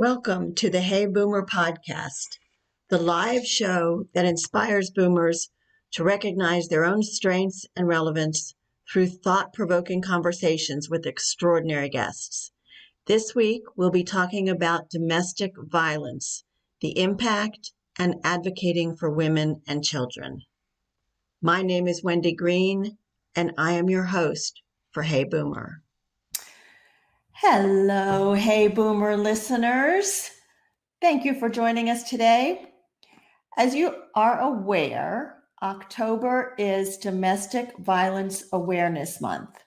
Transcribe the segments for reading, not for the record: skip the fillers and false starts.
Welcome to the Hey Boomer podcast, the live show that inspires boomers to recognize their own strengths and relevance through thought-provoking conversations with extraordinary guests. This week, we'll be talking about domestic violence, the impact, and advocating for women and children. My name is Wendy Green, and I am your host for Hey Boomer. Hello, Hey Boomer listeners. Thank you for joining us today. As you are aware, October is Domestic Violence Awareness Month.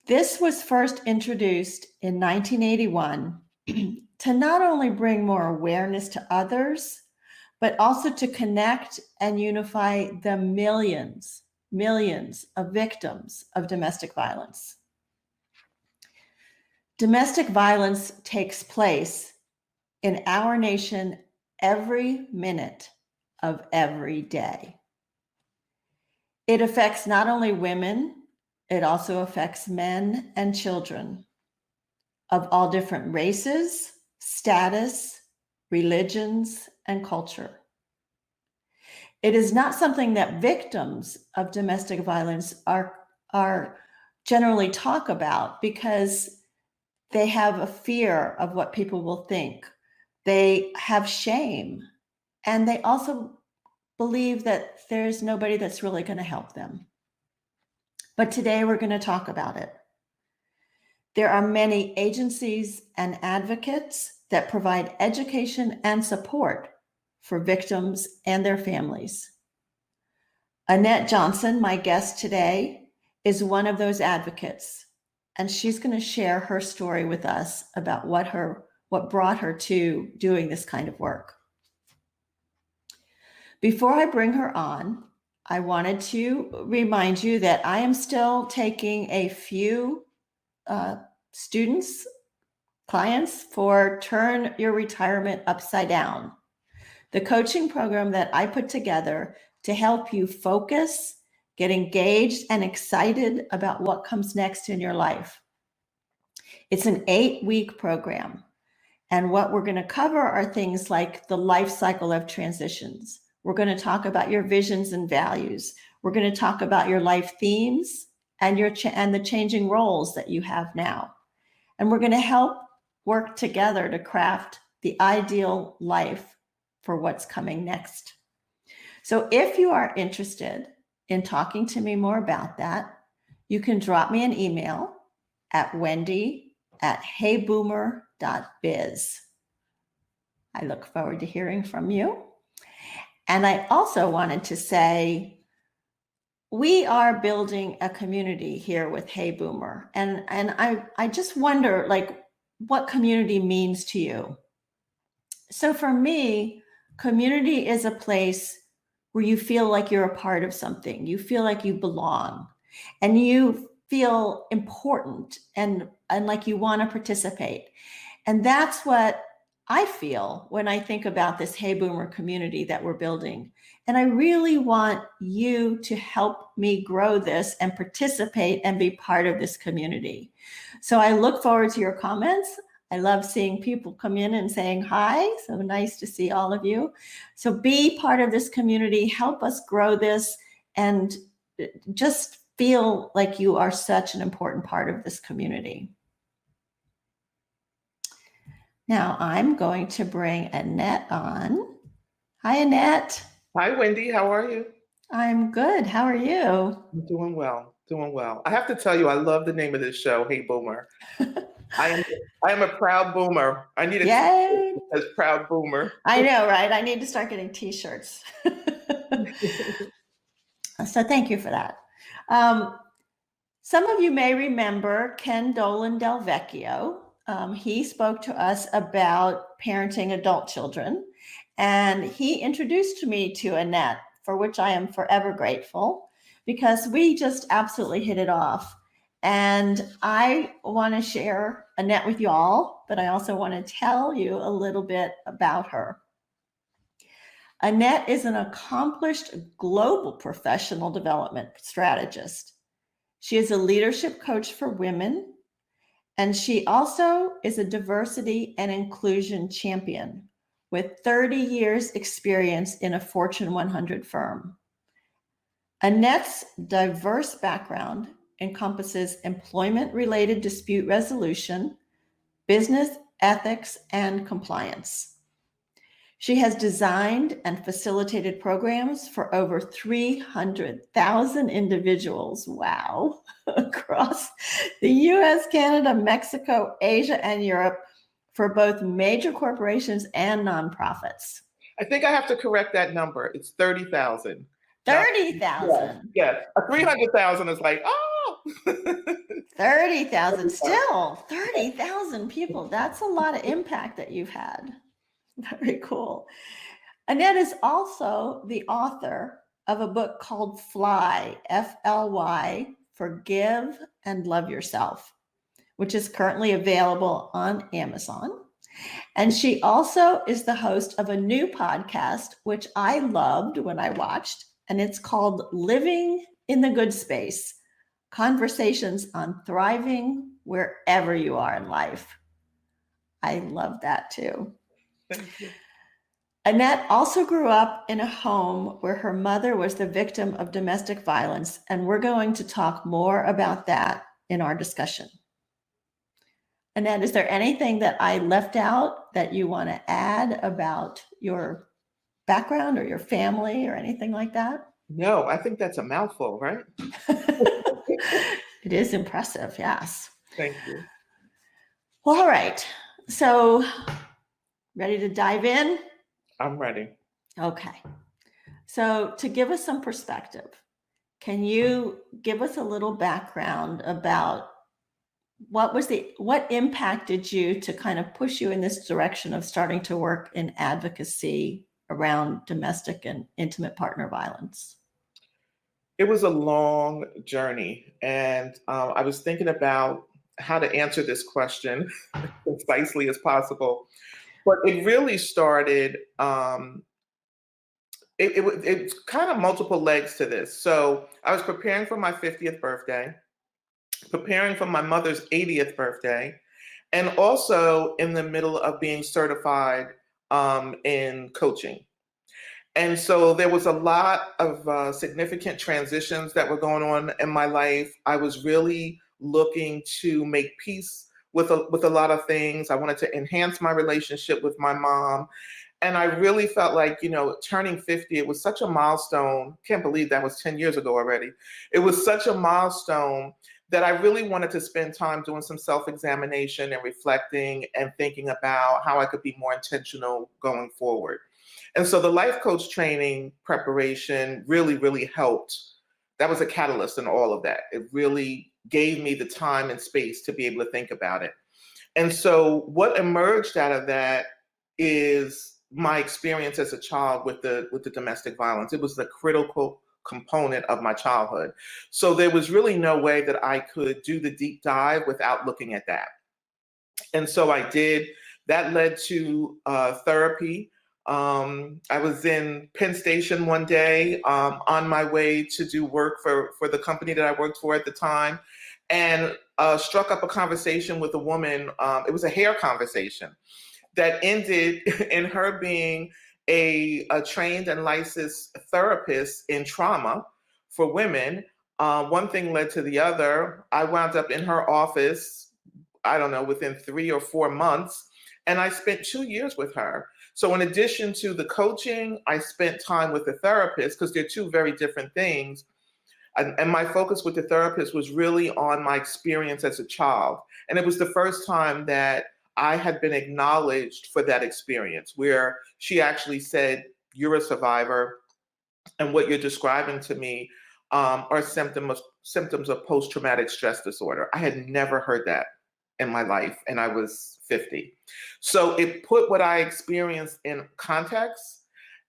This was first introduced in 1981 to not only bring more awareness to others, but also to connect and unify the millions of victims of domestic violence. Domestic violence takes place in our nation every minute of every day. It affects not only women, it also affects men and children of all different races, status, religions, and culture. It is not something that victims of domestic violence are generally talk about because they have a fear of what people will think. They have shame, and they also believe that there's nobody that's really going to help them. But today we're going to talk about it. There are many agencies and advocates that provide education and support for victims and their families. Annette Johnson, my guest today, is one of those advocates. And she's going to share her story with us about what brought her to doing this kind of work. Before I bring her on, I wanted to remind you that I am still taking a few clients for Turn Your Retirement Upside Down, the coaching program that I put together to help you focus, get engaged and excited about what comes next in your life. It's an 8-week program. And what we're going to cover are things like the life cycle of transitions. We're going to talk about your visions and values. We're going to talk about your life themes and the changing roles that you have now. And we're going to help work together to craft the ideal life for what's coming next. So if you are interested in talking to me more about that, you can drop me an email at wendy@heyboomer.biz. I look forward to hearing from you. And I also wanted to say, we are building a community here with Hey Boomer. And I just wonder, what community means to you. So for me, community is a place where you feel like you're a part of something. You feel like you belong and you feel important and like you want to participate. And that's what I feel when I think about this Hey Boomer community that we're building. And I really want you to help me grow this and participate and be part of this community. So I look forward to your comments. I love seeing people come in and saying hi. So nice to see all of you. So be part of this community, help us grow this, and just feel like you are such an important part of this community. Now I'm going to bring Annette on. Hi, Annette. Hi, Wendy. How are you? I'm good. How are you? I'm doing well. I have to tell you, I love the name of this show, Hey Boomer. I am a proud boomer. I need a Yay. t-shirt that says proud boomer. I know, right? I need to start getting t-shirts. So thank you for that. Some of you may remember Ken Dolan Del Vecchio. He spoke to us about parenting adult children, and he introduced me to Annette, for which I am forever grateful, because we just absolutely hit it off. And I want to share Annette with you all, but I also want to tell you a little bit about her. Annette is an accomplished global professional development strategist. She is a leadership coach for women, And she also is a diversity and inclusion champion with 30 years experience in a Fortune 100 firm. Annette's diverse background encompasses employment-related dispute resolution, business ethics, and compliance. She has designed and facilitated programs for over 300,000 individuals, wow, across the US, Canada, Mexico, Asia, and Europe for both major corporations and nonprofits. I think I have to correct that number. It's 30,000. 30,000. Yes. 300,000 is like, oh. 30,000, still 30,000 people. That's a lot of impact that you've had. Very cool. Annette is also the author of a book called Fly, F-L-Y, Forgive and Love Yourself, which is currently available on Amazon. And she also is the host of a new podcast, which I loved when I watched, and it's called Living in the Good Space, Conversations on Thriving Wherever You Are in Life. I love that too. Thank you. Annette also grew up in a home where her mother was the victim of domestic violence, and we're going to talk more about that in our discussion. Annette, is there anything that I left out that you want to add about your background or your family or anything like that? No, I think that's a mouthful, right? It is impressive, yes. Thank you. Well, all right. So, ready to dive in? I'm ready. Okay. So, to give us some perspective, can you give us a little background about what impacted you to kind of push you in this direction of starting to work in advocacy around domestic and intimate partner violence? It was a long journey, and I was thinking about how to answer this question concisely as possible. But it really started, it's kind of multiple legs to this. So I was preparing for my 50th birthday, preparing for my mother's 80th birthday, and also in the middle of being certified in coaching. And so there was a lot of significant transitions that were going on in my life. I was really looking to make peace with a lot of things. I wanted to enhance my relationship with my mom. And I really felt like, turning 50, it was such a milestone. Can't believe that was 10 years ago already. It was such a milestone that I really wanted to spend time doing some self-examination and reflecting and thinking about how I could be more intentional going forward. And so the life coach training preparation really, really helped. That was a catalyst in all of that. It really gave me the time and space to be able to think about it. And so what emerged out of that is my experience as a child with the domestic violence. It was the critical component of my childhood. So there was really no way that I could do the deep dive without looking at that. And so I did. That led to therapy. I was in Penn Station one day on my way to do work for the company that I worked for at the time, and struck up a conversation with a woman. It was a hair conversation that ended in her being a trained and licensed therapist in trauma for women. One thing led to the other. I wound up in her office, I don't know, within 3 or 4 months, and I spent 2 years with her. So in addition to the coaching, I spent time with the therapist, because they're two very different things. And my focus with the therapist was really on my experience as a child. And it was the first time that I had been acknowledged for that experience, where she actually said, "You're a survivor, and what you're describing to me are symptoms of post-traumatic stress disorder." I had never heard that in my life, and I was 50. So it put what I experienced in context,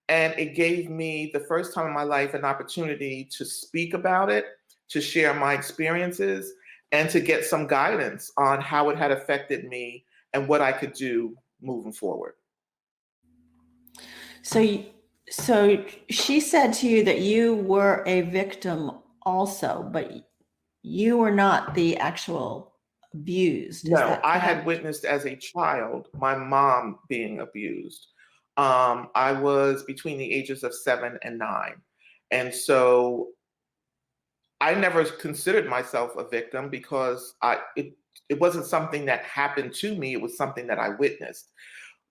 and it gave me, the first time in my life, an opportunity to speak about it, to share my experiences, and to get some guidance on how it had affected me and what I could do moving forward. So she said to you that you were a victim also, but you were not the actual abused. Is No, that I had correct? witnessed as a child my mom being abused. I was between the ages of 7 and 9. And so I never considered myself a victim because it wasn't something that happened to me. It was something that I witnessed.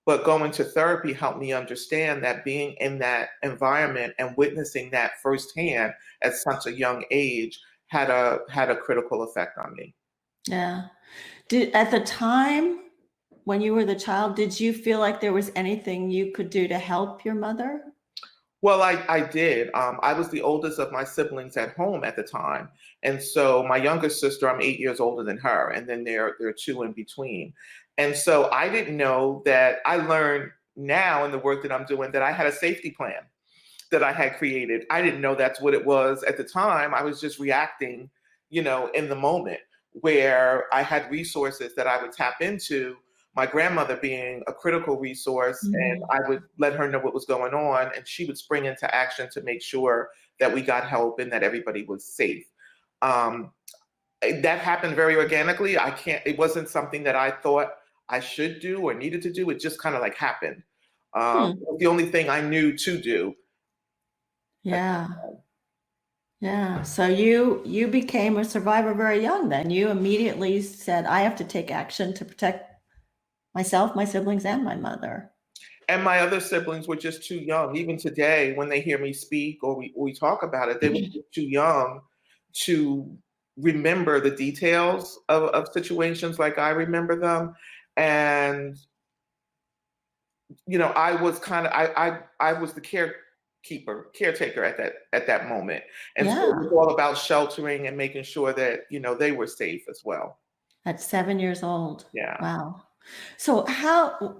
But going to therapy helped me understand that being in that environment and witnessing that firsthand at such a young age had a critical effect on me. Yeah. At the time when you were the child, did you feel like there was anything you could do to help your mother? Well, I did. I was the oldest of my siblings at home at the time. And so my younger sister, I'm 8 years older than her, and then there are two in between. And so I didn't know that. I learned now in the work that I'm doing that I had a safety plan that I had created. I didn't know that's what it was at the time. I was just reacting, in the moment, where I had resources that I would tap into, my grandmother being a critical resource, and Mhm. I would let her know what was going on, and she would spring into action to make sure that we got help and that everybody was safe. Um, that happened very organically. It wasn't something that I thought I should do or needed to do. It just kind of like happened. Hmm. It was the only thing I knew to do. Yeah. Yeah. So you became a survivor very young then. You immediately said, I have to take action to protect myself, my siblings, and my mother. And my other siblings were just too young. Even today, when they hear me speak or we talk about it, they were just too young to remember the details of situations like I remember them. And, I was kind of I was the caretaker at that moment. And so it was Yeah. all about sheltering and making sure that, they were safe as well. At 7 years old. Yeah. Wow. So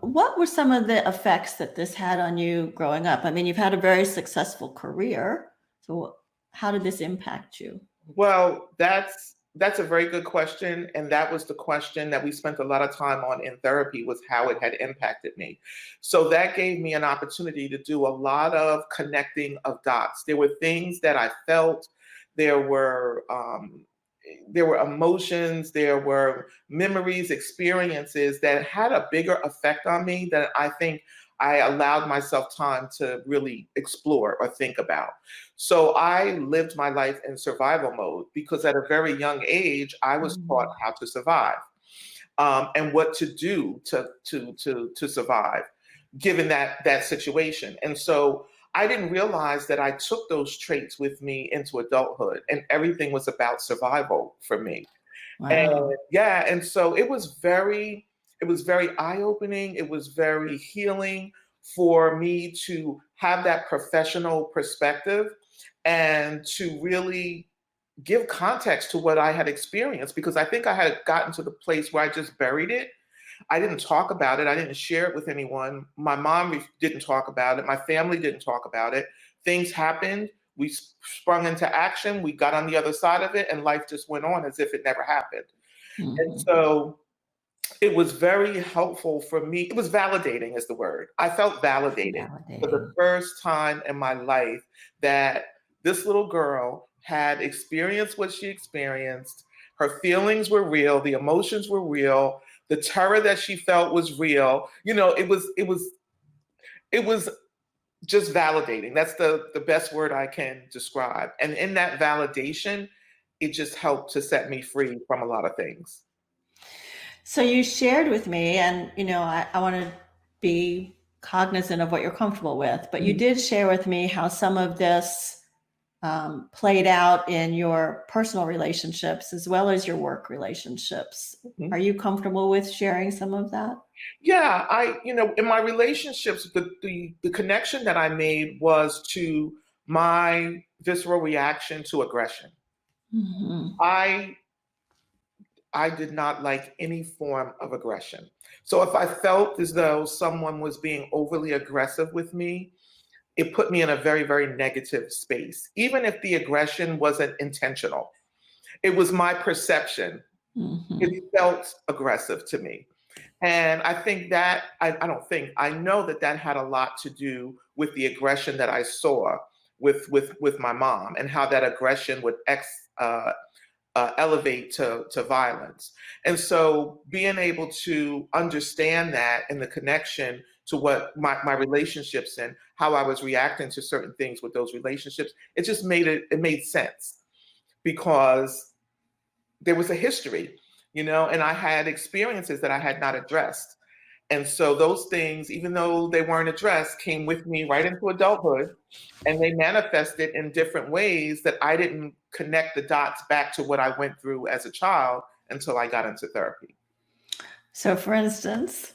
what were some of the effects that this had on you growing up? I mean, you've had a very successful career. So how did this impact you? Well, that's a very good question, and that was the question that we spent a lot of time on in therapy, was how it had impacted me. So that gave me an opportunity to do a lot of connecting of dots. There were things that I felt. There were there were emotions, there were memories, experiences that had a bigger effect on me than I think I allowed myself time to really explore or think about. So I lived my life in survival mode because at a very young age, I was taught Mhm. how to survive, and what to do to survive, given that situation. And so I didn't realize that I took those traits with me into adulthood, and everything was about survival for me. And Wow. yeah, and so it was very eye-opening. It was very healing for me to have that professional perspective and to really give context to what I had experienced, because I think I had gotten to the place where I just buried it. I didn't talk about it. I didn't share it with anyone. My mom didn't talk about it. My family didn't talk about it. Things happened. We sprung into action. We got on the other side of it, and life just went on as if it never happened. And Mhm. so it was very helpful for me. It was validating, is the word. I felt validated for the Validating. first time in my life that this little girl had experienced what she experienced. Her feelings were real, the emotions were real, the terror that she felt was real. It was just validating. That's the best word I can describe. And in that validation, it just helped to set me free from a lot of things. So you shared with me, and I want to be cognizant of what you're comfortable with, but you did share with me how some of this played out in your personal relationships as well as your work relationships. Mhm. Are you comfortable with sharing some of that? Yeah, in my relationships, the connection that I made was to my visceral reaction to aggression. Hmm. I I did not like any form of aggression. So if I felt as though someone was being overly aggressive with me, it put me in a very, very negative space, even if the aggression wasn't intentional. It was my perception. Hmm. It felt aggressive to me. And I think that I don't think I know that had a lot to do with the aggression that I saw with my mom, and how that aggression would elevate to violence. And so being able to understand that and the connection to what my relationships and how I was reacting to certain things with those relationships, it made sense because there was a history, and I had experiences that I had not addressed. And so those things, even though they weren't addressed, came with me right into adulthood, and they manifested in different ways that I didn't connect the dots back to what I went through as a child until I got into therapy. So for instance,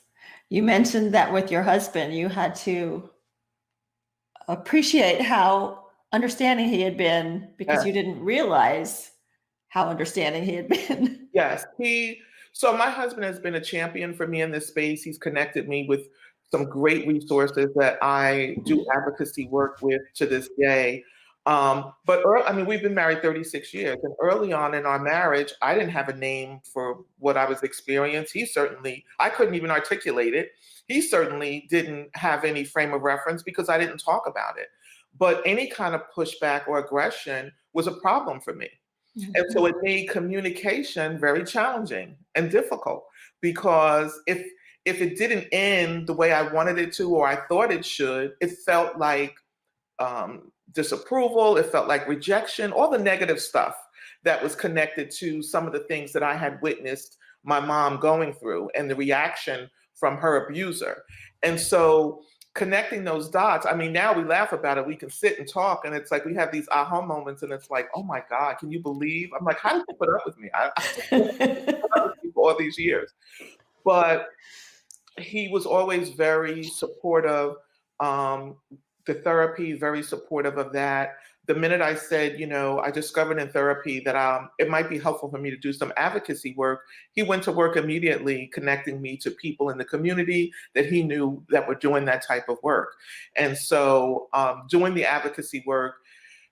you mentioned that with your husband, you had to appreciate how understanding he had been because you didn't realize how understanding he had been. Yes, so my husband has been a champion for me in this space. He's connected me with some great resources that I do advocacy work with to this day. We've been married 36 years, and early on in our marriage, I didn't have a name for what I was experiencing. I couldn't even articulate it. He certainly didn't have any frame of reference because I didn't talk about it. But any kind of pushback or aggression was a problem for me. And so it made communication very challenging and difficult because if it didn't end the way I wanted it to or I thought it should, it felt like disapproval, it felt like rejection, all the negative stuff that was connected to some of the things that I had witnessed my mom going through and the reaction from her abuser. And so connecting those dots, now we laugh about it. We can sit and talk, and it's like we have these aha moments, and it's like, oh my God, can you believe? I'm like, how did you put up with me? I put up with you for all these years. But he was always very supportive. The therapy, very supportive of that. The minute I said, I discovered in therapy that it might be helpful for me to do some advocacy work, he went to work immediately connecting me to people in the community that he knew that were doing that type of work. And so doing the advocacy work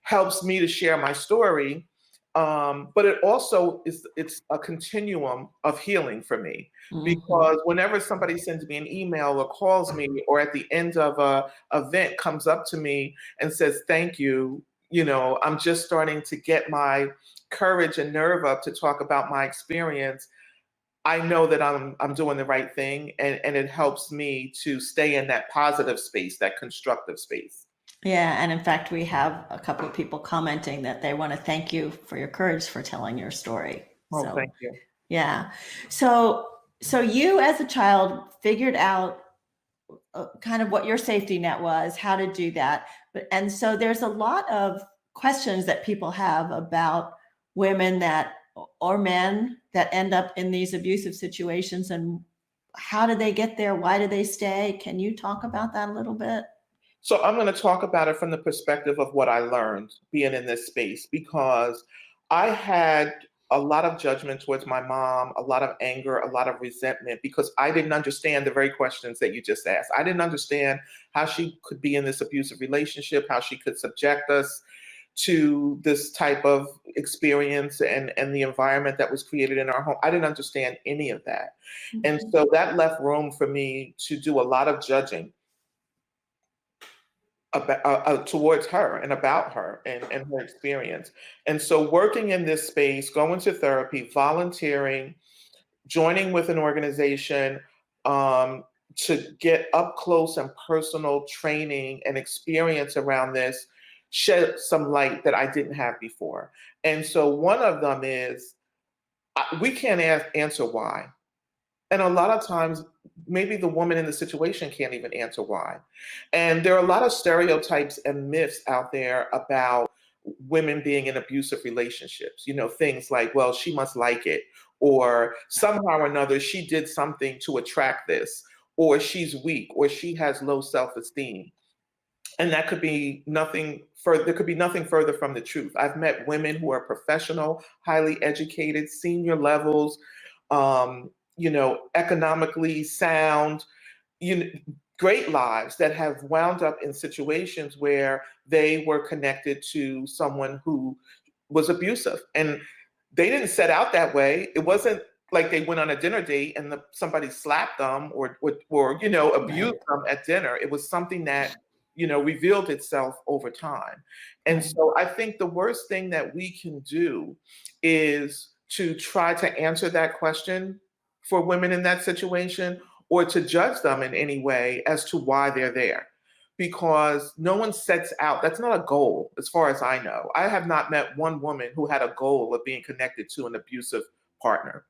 helps me to share my story, but it's a continuum of healing for me. Because whenever somebody sends me an email or calls me or at the end of a event comes up to me and says, thank you, I'm just starting to get my courage and nerve up to talk about my experience, I know that I'm doing the right thing, and it helps me to stay in that positive space, that constructive space. Yeah, and in fact, we have a couple of people commenting that they want to thank you for your courage for telling your story. Oh, thank you. Yeah. So you as a child figured out kind of what your safety net was, how to do that. And so there's a lot of questions that people have about women or men that end up in these abusive situations, and how do they get there? Why do they stay? Can you talk about that a little bit? So I'm going to talk about it from the perspective of what I learned being in this space, because I had a lot of judgment towards my mom, a lot of anger, a lot of resentment, because I didn't understand the very questions that you just asked. I didn't understand how she could be in this abusive relationship, how she could subject us to this type of experience and the environment that was created in our home. I didn't understand any of that. Mm-hmm. And so that left room for me to do a lot of judging towards her and about her and her experience. And so working in this space, going to therapy, volunteering, joining with an organization to get up close and personal training and experience around this shed some light that I didn't have before. And so one of them is, we can't answer why. And a lot of times, maybe the woman in the situation can't even answer why. And there are a lot of stereotypes and myths out there about women being in abusive relationships. Things like, well, she must like it, or somehow or another, she did something to attract this, or she's weak, or she has low self-esteem. And that could be nothing further. There could be nothing further from the truth. I've met women who are professional, highly educated, senior levels, economically sound, great lives that have wound up in situations where they were connected to someone who was abusive. And they didn't set out that way. It wasn't like they went on a dinner date and somebody slapped them or abused them at dinner. It was something that, revealed itself over time. And Right. so I think the worst thing that we can do is to try to answer that question for women in that situation, or to judge them in any way as to why they're there. Because no one sets out, that's not a goal, as far as I know. I have not met one woman who had a goal of being connected to an abusive partner.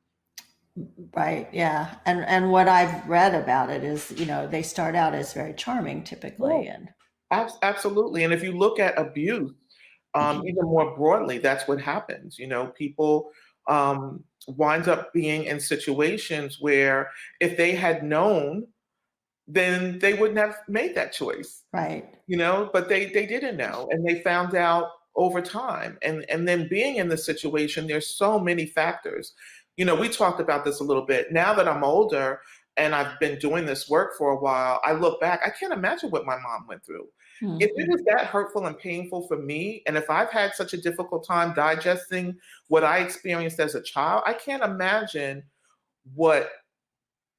Right. Yeah. And what I've read about it is, they start out as very charming Yeah, typically. And absolutely. And if you look at abuse, even more broadly, that's what happens. People wind up being in situations where if they had known, then they wouldn't have made that choice. right. But they didn't know, and they found out over time. And then being in the situation, there's so many factors. We talked about this a little bit. Now that I'm older and I've been doing this work for a while, I look back, I can't imagine what my mom went through. If it Mhm. was that hurtful and painful for me, and if I've had such a difficult time digesting what I experienced as a child, I can't imagine what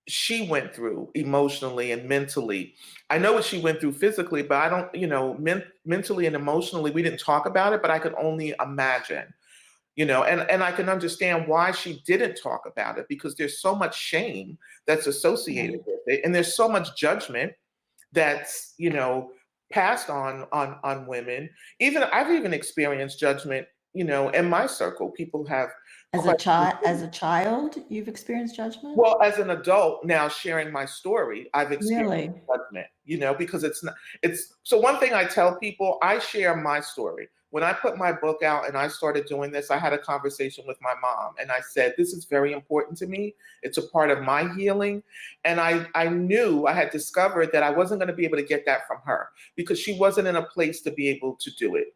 she went through emotionally and mentally. I know what she went through physically, but I don't, mentally and emotionally, we didn't talk about it, but I could only imagine, and I can understand why she didn't talk about it, because there's so much shame that's associated Right. with it. And there's so much judgment that's, passed on women. I've even experienced judgment, in my circle. People have questioned. As a child, you've experienced judgment? Well, as an adult now sharing my story, I've experienced Really? judgment, because so one thing I tell people, I share my story. When I put my book out and I started doing this, I had a conversation with my mom and I said, this is very important to me. It's a part of my healing. And I knew, I had discovered that I wasn't going to be able to get that from her because she wasn't in a place to be able to do it.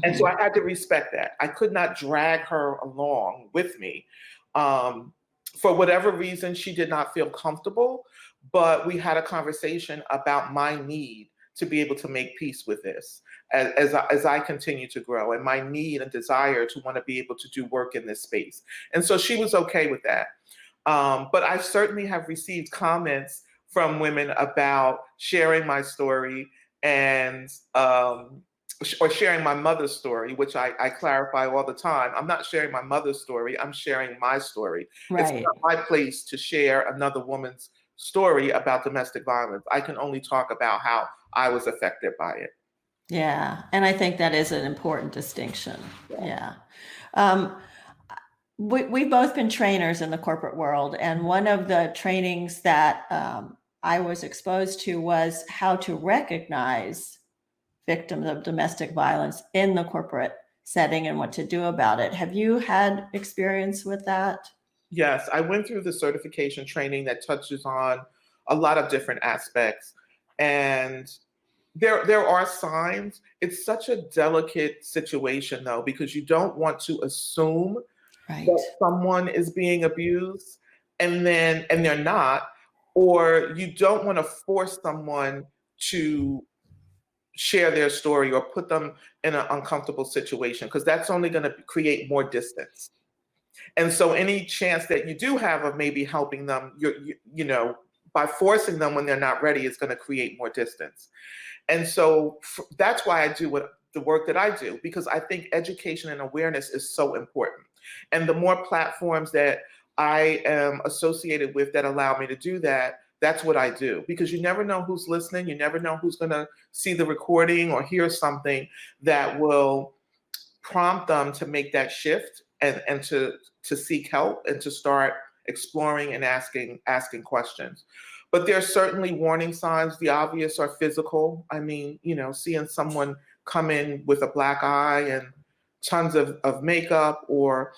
And so Mhm. I had to respect that. I could not drag her along with me. For whatever reason, she did not feel comfortable, but we had a conversation about my need to be able to make peace with this as I continue to grow, and my need and desire to want to be able to do work in this space. And so she was okay with that. But I certainly have received comments from women about sharing my story and or sharing my mother's story, which I clarify all the time. I'm not sharing my mother's story, I'm sharing my story. It's Right. not my place to share another woman's story about domestic violence. I can only talk about how I was affected by it. Yeah. And I think that is an important distinction. Yeah. Yeah. Um, we've both been trainers in the corporate world. And one of the trainings that I was exposed to was how to recognize victims of domestic violence in the corporate setting and what to do about it. Have you had experience with that? Yes, I went through the certification training that touches on a lot of different aspects. And there are signs. It's such a delicate situation though, because you don't want to assume Right. that someone is being abused and they're not, or you don't want to force someone to share their story or put them in an uncomfortable situation, because that's only going to create more distance. And so any chance that you do have of maybe helping them, by forcing them when they're not ready, is going to create more distance. And so that's why I do the work that I do, because I think education and awareness is so important. And the more platforms that I am associated with that allow me to do that, that's what I do. Because you never know who's listening. You never know who's going to see the recording or hear something that will prompt them to make that shift and to seek help and to start exploring and asking questions. But there are certainly warning signs. The obvious are physical. I mean, seeing someone come in with a black eye and tons of makeup, or,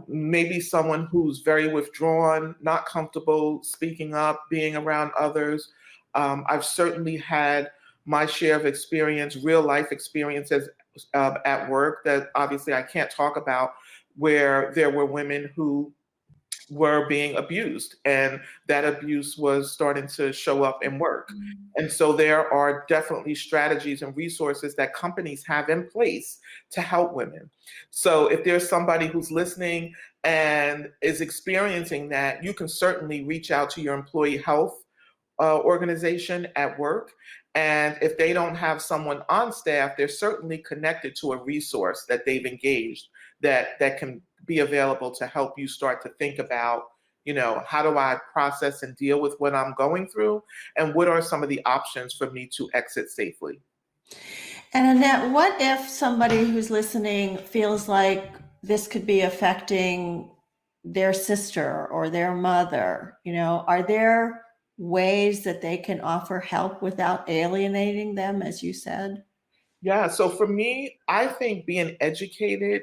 maybe someone who's very withdrawn, not comfortable speaking up, being around others. I've certainly had my share of experience, real life experiences at work that obviously I can't talk about, where there were women who were being abused, and that abuse was starting to show up in work. And so there are definitely strategies and resources that companies have in place to help women. So if there's somebody who's listening and is experiencing that, you can certainly reach out to your employee health organization at work And if they don't have someone on staff, they're certainly connected to a resource that they've engaged that can be available to help you start to think about, how do I process and deal with what I'm going through? And what are some of the options for me to exit safely? And Annette, what if somebody who's listening feels like this could be affecting their sister or their mother? Are there ways that they can offer help without alienating them, as you said? Yeah, so for me, I think being educated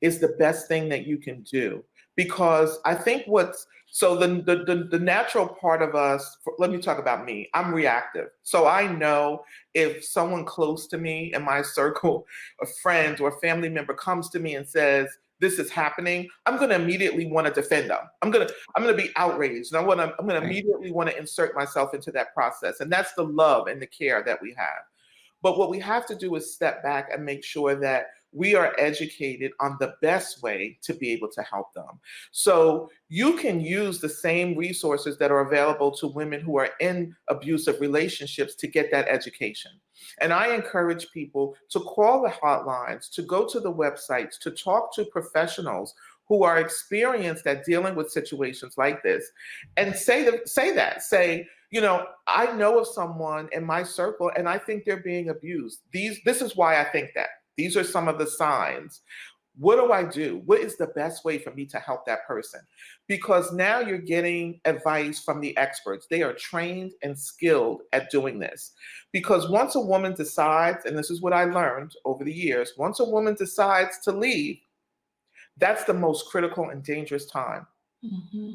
is the best thing that you can do, because I think the natural part of us, let me talk about me. I'm reactive. So I know if someone close to me in my circle, a friend or a family member comes to me and says, this is happening, I'm going to immediately want to defend them. I'm going to be outraged. And I'm going to Right. immediately want to insert myself into that process. And that's the love and the care that we have. But what we have to do is step back and make sure that we are educated on the best way to be able to help them. So you can use the same resources that are available to women who are in abusive relationships to get that education. And I encourage people to call the hotlines, to go to the websites, to talk to professionals who are experienced at dealing with situations like this, and say, I know of someone in my circle and I think they're being abused. This is why I think that. These are some of the signs. What do I do? What is the best way for me to help that person? Because now you're getting advice from the experts. They are trained and skilled at doing this. Because once a woman decides, and this is what I learned over the years, once a woman decides to leave, that's the most critical and dangerous time. Mm-hmm.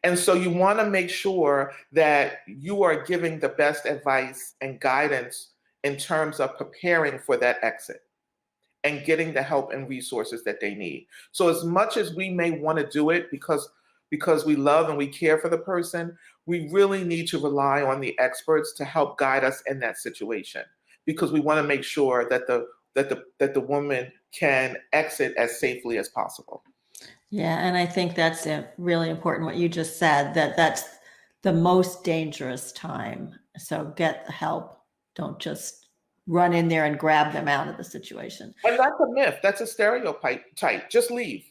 And so you want to make sure that you are giving the best advice and guidance in terms of preparing for that exit and getting the help and resources that they need. So as much as we may want to do it because we love and we care for the person, we really need to rely on the experts to help guide us in that situation, because we want to make sure that the woman can exit as safely as possible. Yeah, and I think that's really important what you just said, that's the most dangerous time. So get the help. Don't just run in there and grab them out of the situation. And that's a myth. That's a stereotype. Just leave.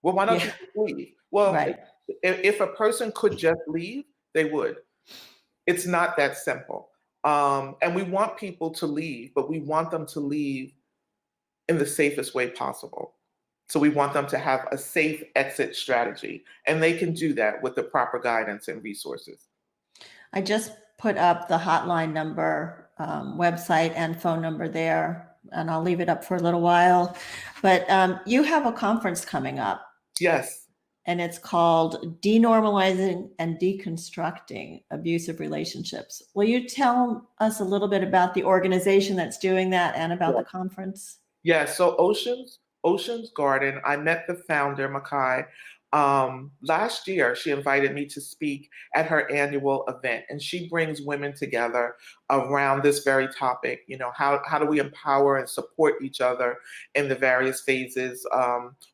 Well, why don't you just leave? Well, Right. if a person could just leave, they would. It's not that simple. And we want people to leave, but we want them to leave in the safest way possible. So we want them to have a safe exit strategy, and they can do that with the proper guidance and resources. I just put up the hotline number, website and phone number there, and I'll leave it up for a little while. But you have a conference coming up. Yes. And it's called Denormalizing and Deconstructing Abusive Relationships. Will you tell us a little bit about the organization that's doing that and about the conference? Yeah, so Ocean's Garden, I met the founder, Makai, last year. She invited me to speak at her annual event, and she brings women together around this very topic. How do we empower and support each other in the various phases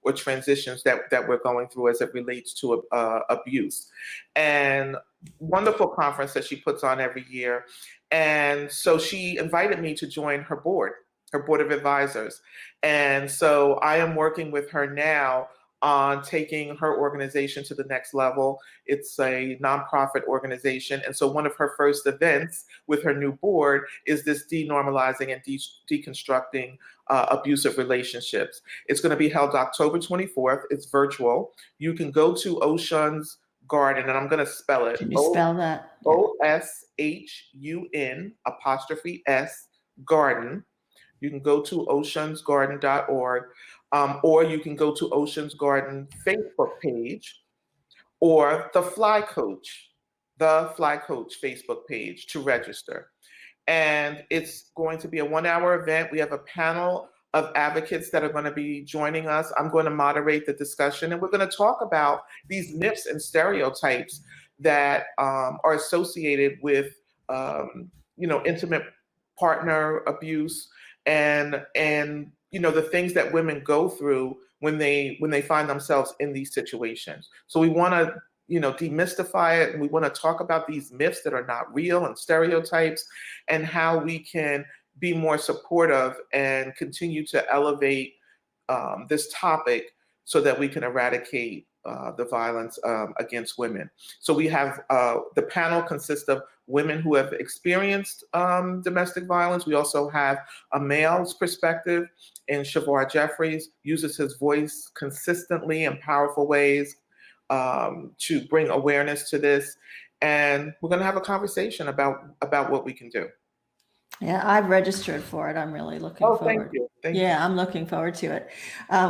or transitions that we're going through as it relates to abuse. And wonderful conference that she puts on every year. And so she invited me to join her board of advisors. And so I am working with her now on taking her organization to the next level. It's a nonprofit organization. And so one of her first events with her new board is this denormalizing and deconstructing abusive relationships. It's going to be held October 24th. It's virtual. You can go to Ocean's Garden, and I'm going to spell it. Can you spell that? OSHUN''S Garden. You can go to oceansgarden.org, or you can go to Ocean's Garden Facebook page or the Fly Coach Facebook page to register. And it's going to be a 1-hour event. We have a panel of advocates that are going to be joining us. I'm going to moderate the discussion, and we're going to talk about these myths and stereotypes that are associated with, intimate partner abuse, and the things that women go through when they find themselves in these situations. So we want to demystify it, and we want to talk about these myths that are not real and stereotypes, and how we can be more supportive and continue to elevate this topic so that we can eradicate the violence against women. So we have the panel consists of women who have experienced domestic violence. We also have a male's perspective, and Shavar Jeffries uses his voice consistently in powerful ways to bring awareness to this. And we're going to have a conversation about what we can do. Yeah, I've registered for it. I'm really looking forward. Thank you. Thank you. I'm looking forward to it.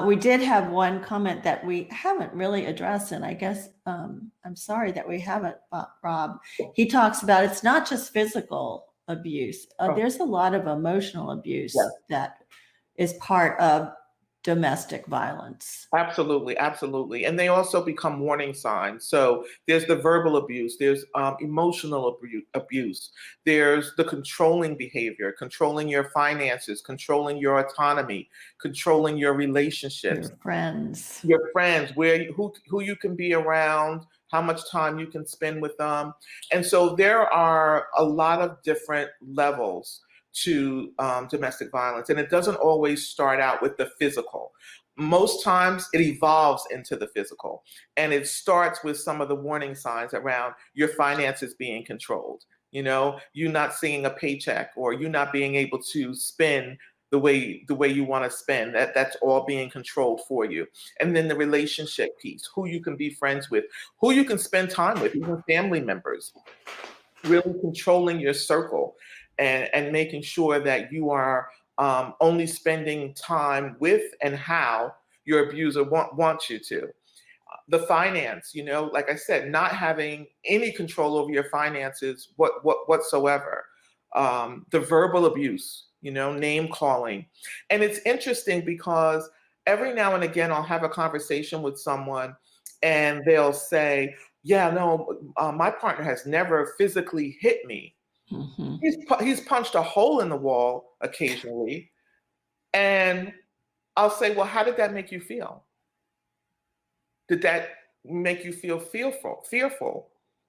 We did have one comment that we haven't really addressed, and I guess I'm sorry that we haven't, Rob. He talks about it's not just physical abuse. There's a lot of emotional abuse that is part of domestic violence. Absolutely, absolutely. And they also become warning signs. So there's the verbal abuse, there's emotional abuse, there's the controlling behavior, controlling your finances, controlling your autonomy, controlling your relationships, your friends, who you can be around, how much time you can spend with them. And so there are a lot of different levels to domestic violence, and it doesn't always start out with the physical. Most times it evolves into the physical, and it starts with some of the warning signs around your finances being controlled. You not seeing a paycheck, or you not being able to spend the way you want to spend. That's all being controlled for you. And then the relationship piece, who you can be friends with, who you can spend time with, even family members, really controlling your circle. And making sure that you are only spending time with and how your abuser wants you to. The finance, like I said, not having any control over your finances whatsoever. The verbal abuse, name calling. And it's interesting because every now and again I'll have a conversation with someone and they'll say, yeah, no, my partner has never physically hit me. Mm-hmm. He's punched a hole in the wall occasionally. And I'll say, well, how did that make you feel? Did that make you feel fearful?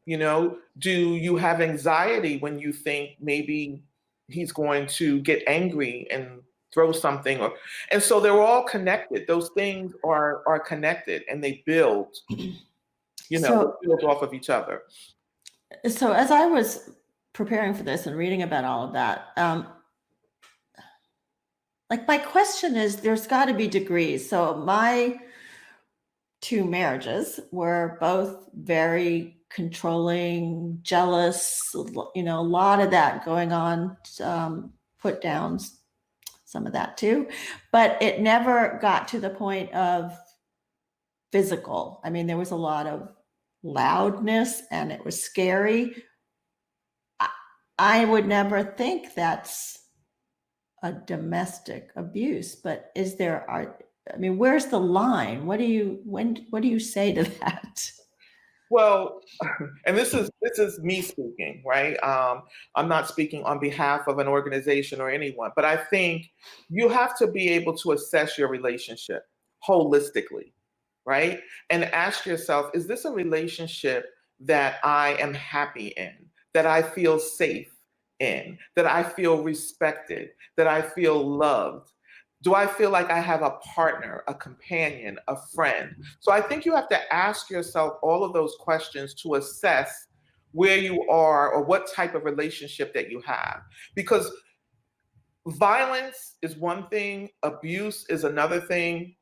Do you have anxiety when you think maybe he's going to get angry and throw something? And so they're all connected. Those things are connected, and they build, they build off of each other. So as I was preparing for this and reading about all of that, my question is, there's got to be degrees. So my 2 marriages were both very controlling, jealous, a lot of that going on, put downs, some of that too, but it never got to the point of physical. I mean, there was a lot of loudness and it was scary. I would never think that's a domestic abuse, but where's the line? What do you say to that? Well, and this is me speaking, right? I'm not speaking on behalf of an organization or anyone, but I think you have to be able to assess your relationship holistically, right? And ask yourself, is this a relationship that I am happy in, that I feel safe in, that I feel respected, that I feel loved? Do I feel like I have a partner, a companion, a friend? So I think you have to ask yourself all of those questions to assess where you are or what type of relationship that you have. Because violence is one thing, abuse is another thing,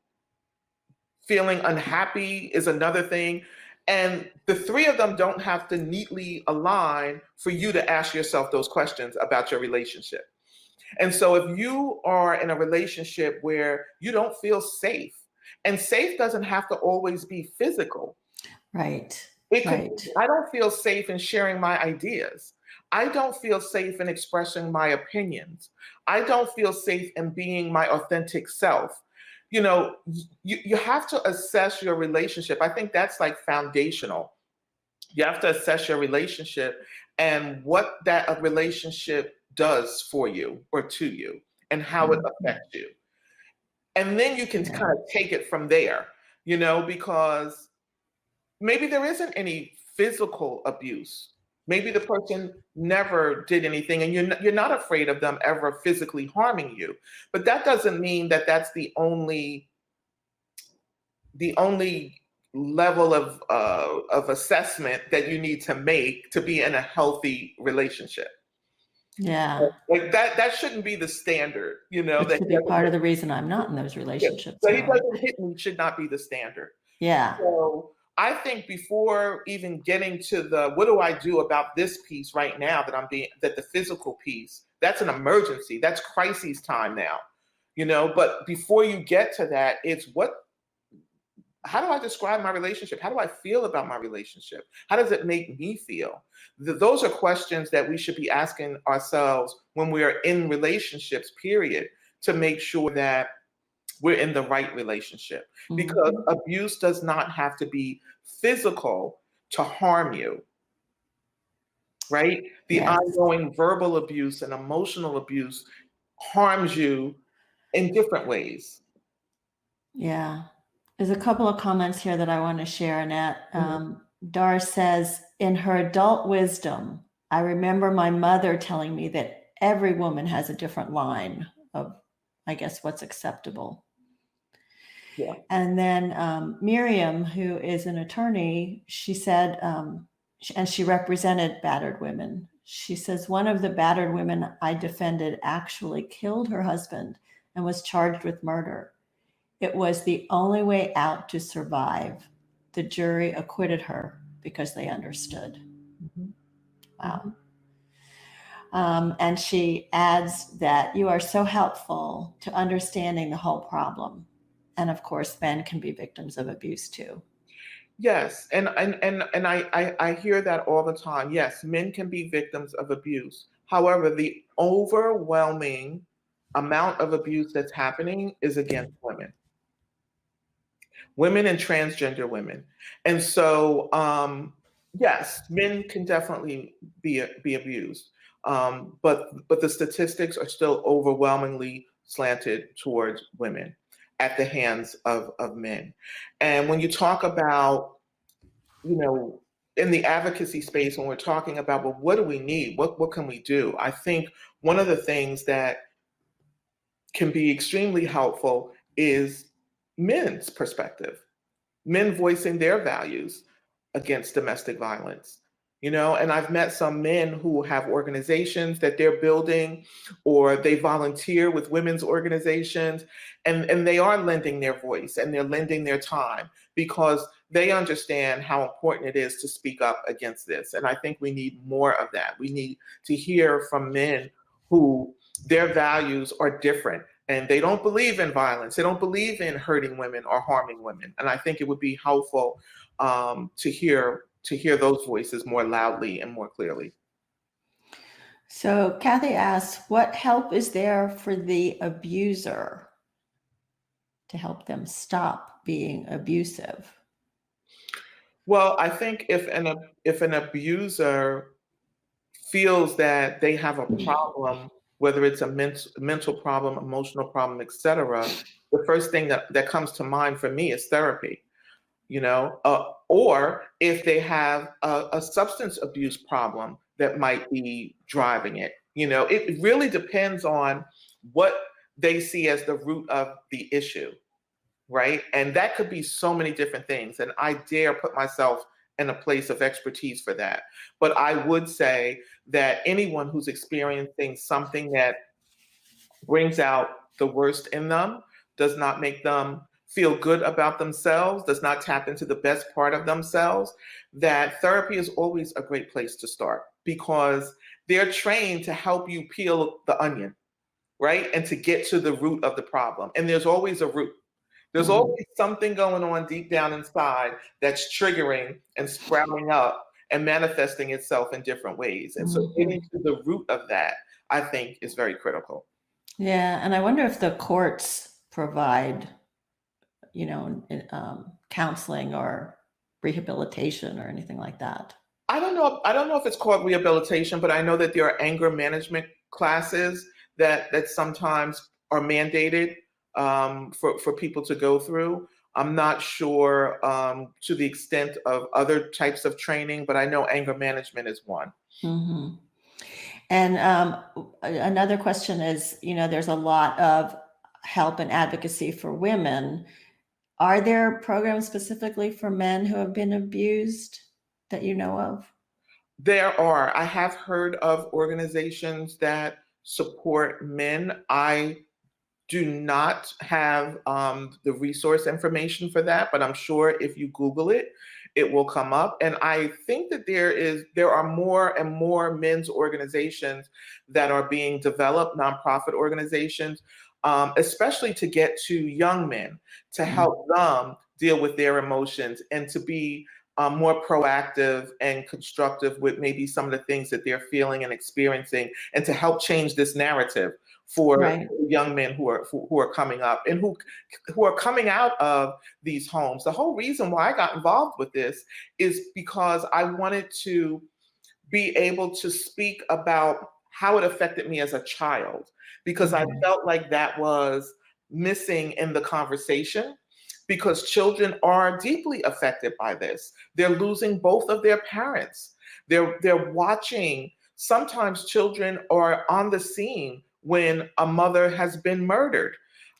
feeling unhappy is another thing. And the 3 of them don't have to neatly align for you to ask yourself those questions about your relationship. And so if you are in a relationship where you don't feel safe, and safe doesn't have to always be physical. Right. I don't feel safe in sharing my ideas. I don't feel safe in expressing my opinions. I don't feel safe in being my authentic self. You have to assess your relationship. I think that's foundational. You have to assess your relationship and what that relationship does for you or to you and how it affects you. And then you can kind of take it from there, because maybe there isn't any physical abuse. Maybe the person never did anything, and you're not afraid of them ever physically harming you. But that doesn't mean that that's the only level of assessment that you need to make to be in a healthy relationship. Yeah. Like that shouldn't be the standard, you know. Which That could be part of the reason I'm not in those relationships. so he now. doesn't hit me should not be the standard. Yeah. So I think before even getting to the what do I do about this piece right now that the physical piece, that's an emergency. That's crisis time now. You know, but before you get to that, it's how do I describe my relationship? How do I feel about my relationship? How does it make me feel? Those are questions that we should be asking ourselves when we are in relationships, period, to make sure that we're in the right relationship. Because abuse does not have to be physical to harm you, right? The ongoing verbal abuse and emotional abuse harms you in different ways. Yeah. There's a couple of comments here that I want to share, Annette. Doris says, in her adult wisdom, I remember my mother telling me that every woman has a different line of, I guess, what's acceptable. Yeah. And then Miriam, who is an attorney, she said, and she represented battered women. She says, one of the battered women I defended actually killed her husband and was charged with murder. It was the only way out to survive. The jury acquitted her because they understood. Wow. And she adds that you are so helpful to understanding the whole problem. And of course, men can be victims of abuse too. Yes, and I hear that all the time. Yes, men can be victims of abuse. However, the overwhelming amount of abuse that's happening is against women and transgender women. And so, yes, men can definitely be abused, but the statistics are still overwhelmingly slanted towards women at the hands of men. And when you talk about, you know, in the advocacy space, when we're talking about, well, what do we need? What can we do? I think one of the things that can be extremely helpful is men's perspective, men voicing their values against domestic violence. You know, and I've met some men who have organizations that they're building, or they volunteer with women's organizations, and they are lending their voice and they're lending their time because they understand how important it is to speak up against this. And I think we need more of that. We need to hear from men who their values are different and they don't believe in violence. They don't believe in hurting women or harming women. And I think it would be helpful to hear those voices more loudly and more clearly. So Kathy asks, what help is there for the abuser to help them stop being abusive? Well, I think if an abuser feels that they have a problem, whether it's a mental problem, emotional problem, etc., the first thing that comes to mind for me is therapy. You know, or if they have a substance abuse problem that might be driving it. You know, it really depends on what they see as the root of the issue, right? And that could be so many different things. And I dare put myself in a place of expertise for that. But I would say that anyone who's experiencing something that brings out the worst in them, does not make them feel good about themselves, does not tap into the best part of themselves, that therapy is always a great place to start because they're trained to help you peel the onion, right? And to get to the root of the problem. And there's always a root. There's always something going on deep down inside that's triggering and sprouting up and manifesting itself in different ways. And so getting to the root of that, I think, is very critical. Yeah, and I wonder if the courts provide, you know, counseling or rehabilitation or anything like that. I don't know if it's called rehabilitation, but I know that there are anger management classes that sometimes are mandated for people to go through. I'm not sure to the extent of other types of training, but I know anger management is one. Mm-hmm. And another question is, there's a lot of help and advocacy for women. Are there programs specifically for men who have been abused that you know of? There are. I have heard of organizations that support men. I do not have the resource information for that, but I'm sure if you Google it, it will come up. And I think that there are more and more men's organizations that are being developed, nonprofit organizations, especially to get to young men, to help them deal with their emotions and to be more proactive and constructive with maybe some of the things that they're feeling and experiencing, and to help change this narrative for Right. young men who are coming up and who are coming out of these homes. The whole reason why I got involved with this is because I wanted to be able to speak about how it affected me as a child, because I felt like that was missing in the conversation, because children are deeply affected by this. They're losing both of their parents. They're watching. Sometimes children are on the scene when a mother has been murdered.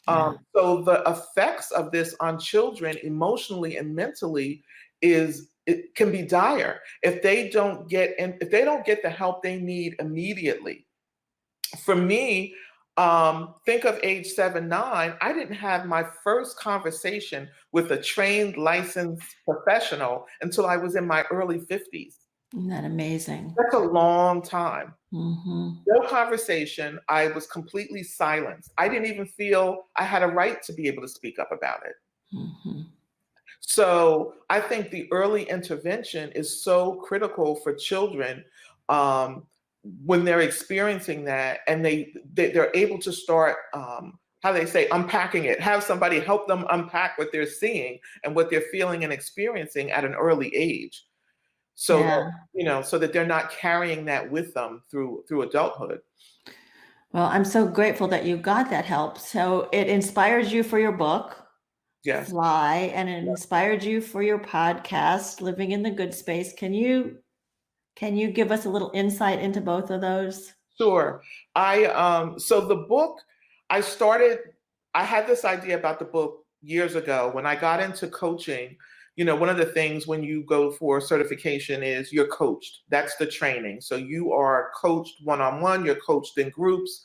So the effects of this on children emotionally and mentally it can be dire if they don't get the help they need immediately. For me, think of age 7, 9, I didn't have my first conversation with a trained, licensed professional until I was in my early 50s. Isn't that amazing? That's a long time. Mm-hmm. No conversation. I was completely silenced. I didn't even feel I had a right to be able to speak up about it. Mm-hmm. So I think the early intervention is so critical for children when they're experiencing that, and they're able to start, how they say, unpacking it, have somebody help them unpack what they're seeing and what they're feeling and experiencing at an early age. So that, so that they're not carrying that with them through adulthood. Well, I'm so grateful that you got that help. So it inspires you for your book, Yes. Fly, and it inspired you for your podcast, Living in the Good Space. Can you give us a little insight into both of those? Sure. So the book, I had this idea about the book years ago when I got into coaching. One of the things when you go for certification is you're coached. That's the training. So you are coached one-on-one, you're coached in groups.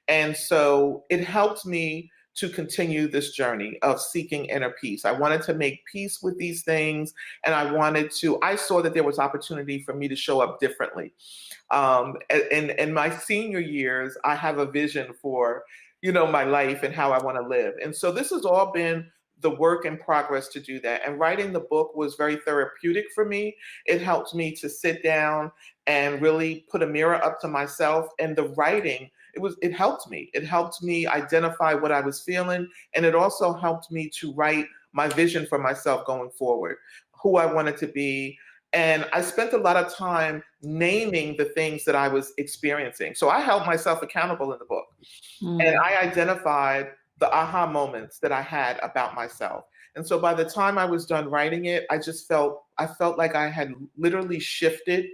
And so it helped me to continue this journey of seeking inner peace. I wanted to make peace with these things, and I saw that there was opportunity for me to show up differently. In my senior years, I have a vision for, my life and how I want to live. And so this has all been the work in progress to do that. And writing the book was very therapeutic for me. It helped me to sit down and really put a mirror up to myself. And the writing, it helped me. It helped me identify what I was feeling. And it also helped me to write my vision for myself going forward, who I wanted to be. And I spent a lot of time naming the things that I was experiencing. So I held myself accountable in the book. And I identified the aha moments that I had about myself. And so by the time I was done writing it, I felt like I had literally shifted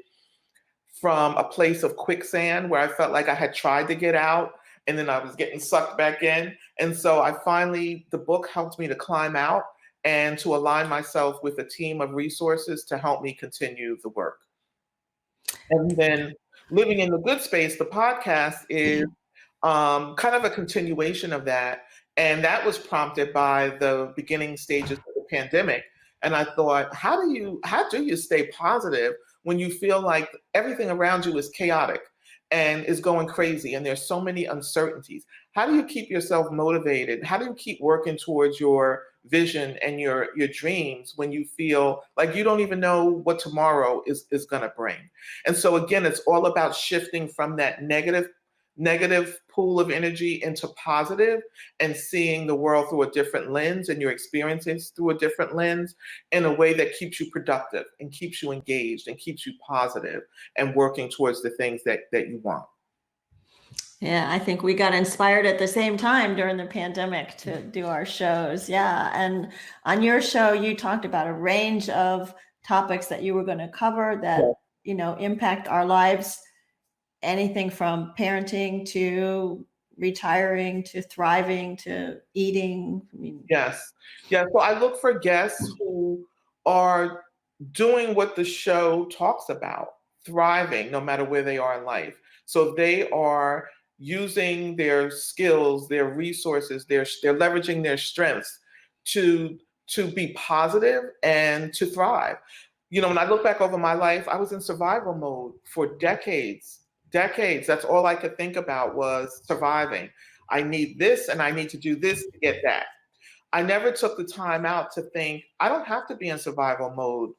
from a place of quicksand where I felt like I had tried to get out and then I was getting sucked back in. And so the book helped me to climb out and to align myself with a team of resources to help me continue the work. And then Living in the Good Space, the podcast, is kind of a continuation of that. And that was prompted by the beginning stages of the pandemic. And I thought, how do you stay positive when you feel like everything around you is chaotic and is going crazy and there's so many uncertainties? How do you keep yourself motivated? How do you keep working towards your vision and your dreams when you feel like you don't even know what tomorrow is going to bring? And so again, it's all about shifting from that negative pool of energy into positive and seeing the world through a different lens and your experiences through a different lens in a way that keeps you productive and keeps you engaged and keeps you positive and working towards the things that you want. Yeah, I think we got inspired at the same time during the pandemic to do our shows. Yeah. And on your show, you talked about a range of topics that you were going to cover that, Yes. Impact our lives, anything from parenting to retiring to thriving to eating. I mean, Yes. Yeah. So I look for guests who are doing what the show talks about, thriving no matter where they are in life. So they are using their skills, their resources, they're leveraging their strengths to to be positive and to thrive. When I look back over my life, I was in survival mode for decades. Decades. That's all I could think about was surviving. I need this and I need to do this to get that. I never took the time out to think, I don't have to be in survival mode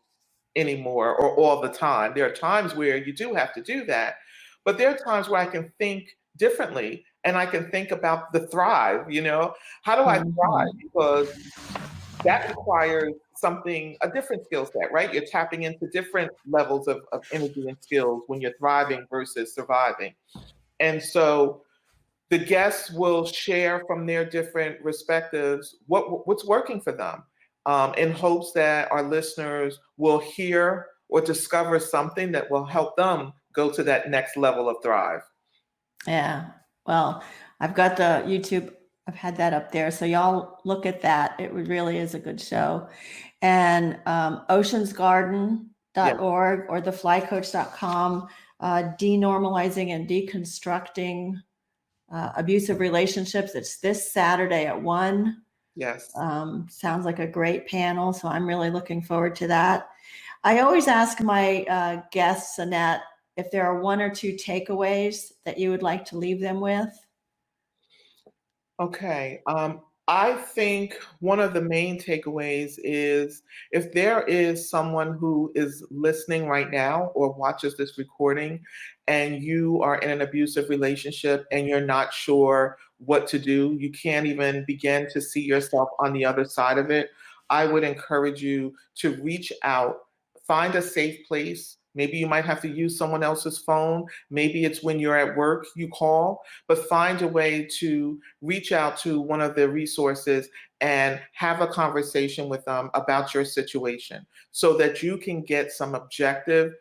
anymore or all the time. There are times where you do have to do that, but there are times where I can think differently and I can think about the thrive, how do I thrive? mhm. Because that requires a different skill set, right? You're tapping into different levels of energy and skills when you're thriving versus surviving. And so the guests will share from their different perspectives what's working for them, in hopes that our listeners will hear or discover something that will help them go to that next level of thrive. Yeah. Well, I've got the YouTube. I've had that up there. So y'all look at that. It really is a good show. And Yeah. oceansgarden.org or theflycoach.com, denormalizing and deconstructing abusive relationships. It's this Saturday at 1. Yes. Sounds like a great panel. So I'm really looking forward to that. I always ask my guests, Annette, if there are one or two takeaways that you would like to leave them with. Okay. I think one of the main takeaways is if there is someone who is listening right now or watches this recording and you are in an abusive relationship and you're not sure what to do, you can't even begin to see yourself on the other side of it, I would encourage you to reach out, find a safe place. Maybe you might have to use someone else's phone. Maybe it's when you're at work, you call, but find a way to reach out to one of the resources and have a conversation with them about your situation so that you can get some objective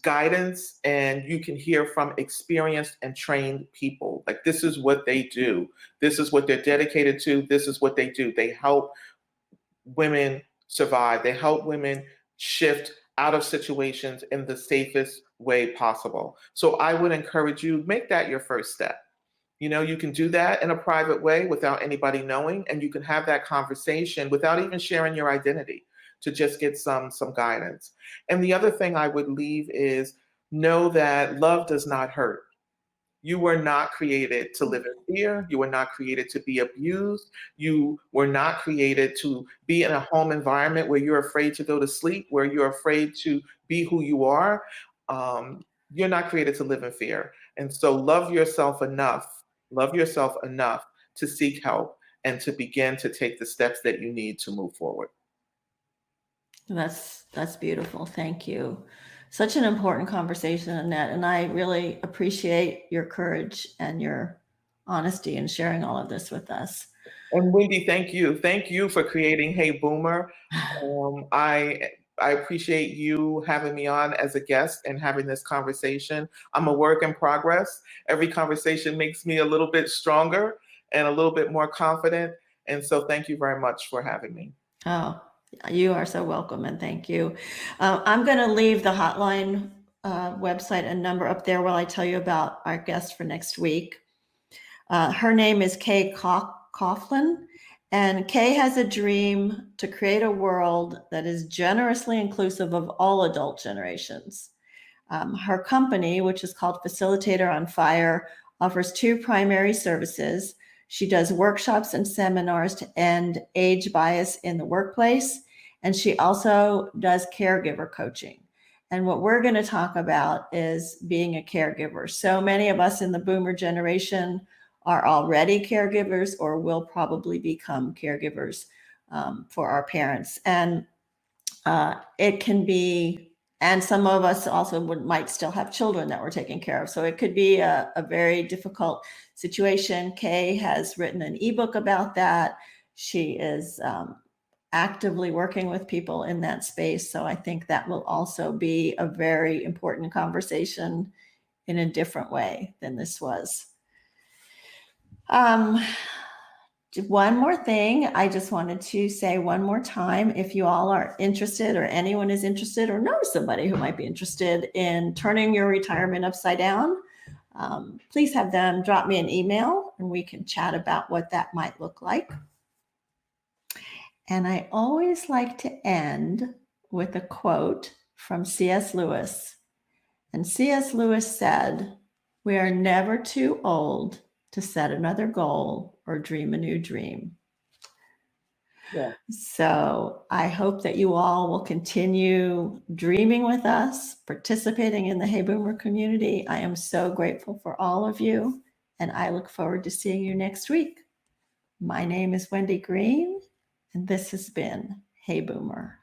guidance and you can hear from experienced and trained people. Like, this is what they do, this is what they're dedicated to, this is what they do. They help women survive, they help women shift out of situations in the safest way possible. So I would encourage you, make that your first step. You can do that in a private way without anybody knowing, and you can have that conversation without even sharing your identity to just get some guidance. And the other thing I would leave is know that love does not hurt. You were not created to live in fear. You were not created to be abused. You were not created to be in a home environment where you're afraid to go to sleep, where you're afraid to be who you are. You're not created to live in fear. And so love yourself enough to seek help and to begin to take the steps that you need to move forward. That's beautiful. Thank you. Such an important conversation, Annette, and I really appreciate your courage and your honesty in sharing all of this with us. And Wendy, thank you. Thank you for creating Hey Boomer. I appreciate you having me on as a guest and having this conversation. I'm a work in progress. Every conversation makes me a little bit stronger and a little bit more confident. And so thank you very much for having me. Oh, you are so welcome, and thank you. I'm going to leave the hotline website and number up there while I tell you about our guest for next week. Her name is Kay Coughlin, and Kay has a dream to create a world that is generously inclusive of all adult generations. Her company, which is called Facilitator on Fire, offers 2 primary services. She does workshops and seminars to end age bias in the workplace, and she also does caregiver coaching. And what we're going to talk about is being a caregiver. So many of us in the boomer generation are already caregivers or will probably become caregivers for our parents. And it can be And some of us also might still have children that we're taking care of. So it could be a very difficult situation. Kay has written an ebook about that. She is actively working with people in that space. So I think that will also be a very important conversation in a different way than this was. One more thing, I just wanted to say one more time, if you all are interested or anyone is interested or know somebody who might be interested in turning your retirement upside down, please have them drop me an email and we can chat about what that might look like. And I always like to end with a quote from C.S. Lewis. And C.S. Lewis said, "We are never too old to set another goal or dream a new dream." Yeah. So I hope that you all will continue dreaming with us, participating in the Hey Boomer community. I am so grateful for all of you, and I look forward to seeing you next week. My name is Wendy Green, and this has been Hey Boomer.